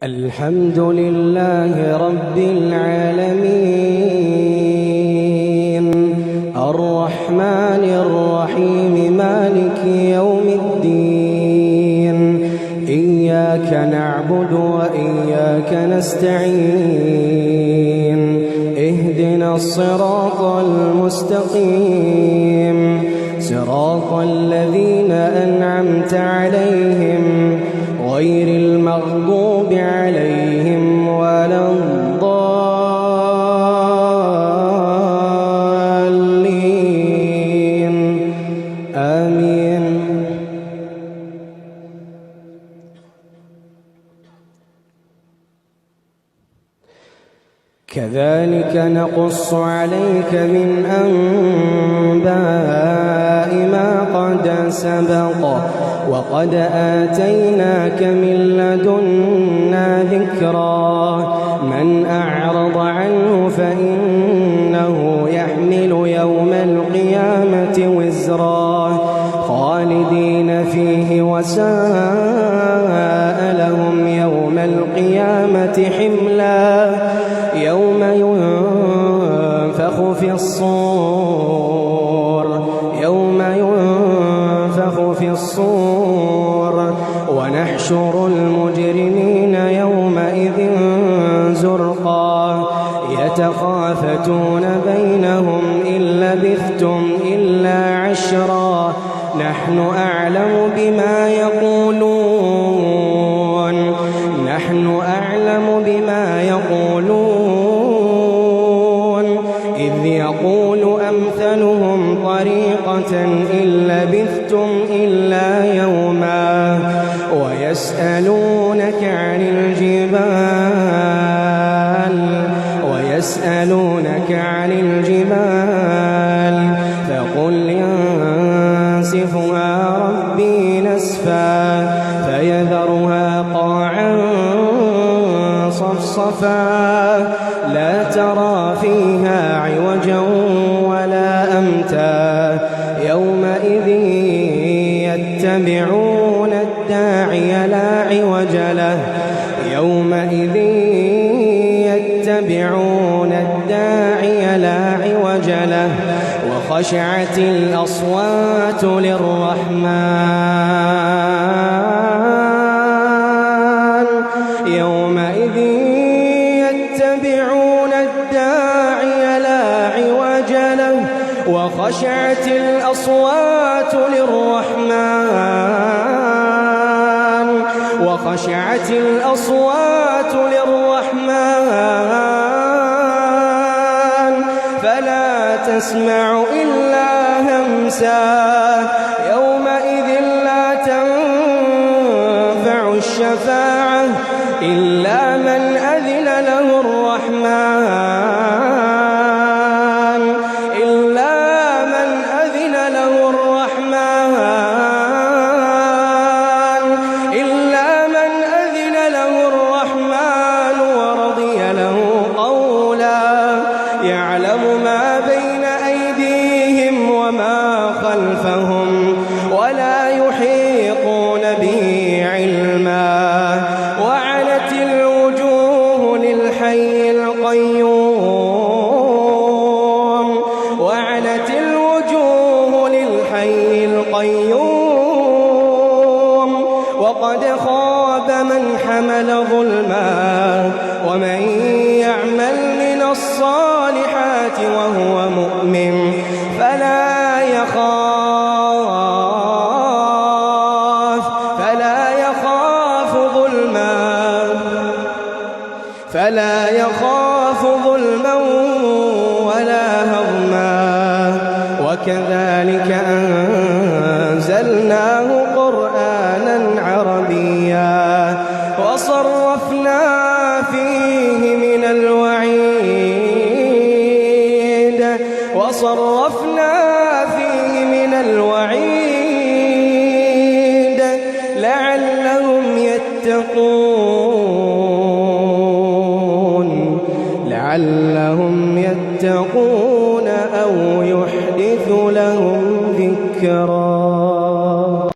الحمد لله رب العالمين الرحمن الرحيم مالك يوم الدين إياك نعبد وإياك نستعين اهدنا الصراط المستقيم صراط الذين أنعمت عليهم غير المغضوب عليهم ولا الضالين آمين. كذلك نقص عليك من أنباء ما قد سبق وقد آتيناك من لدنا ذكرا من أعرض عنه فإنه يحمل يوم القيامة وزرا خالدين فيه وساء لهم يوم القيامة حملا يوم ينفخ في الصور ونحشر المجرمين يومئذ زرقا يتخافتون بينهم إن لبثتم إلا عشرا نحن أعلم بما يقولون إذ يقول أمثلهم طريقة إن لبثتم إلا يوما ويسألونك عن الجبال فقل ينسفها ربي نسفا فيذرها قاعا صفصفا لا ترى فيها عوجا ولا أمتا يومئذ يتبعون الداعي لا عوج له وخشعت الأصوات للرحمن يومئذ يتبعون الداعي لا عوج له وخشعت الأصوات للرحمن فلا تسمع إلا همسا يومئذ لا تنفع الشفاعة إلا من أذن له الرحمن ورضي له قولا يعلم ما بين أيديهم وما خلفهم ولا يحيطون به علما وعنت الوجوه للحي القيوم وقد خاب من حمل ظلما ومن يعمل من الصالحات وهو مؤمن فلا يخاف ظلما ولا هضما وكذلك أنزلناه قرآنا عربيا وصرفنا فيه من الوعيد لعلهم يتقون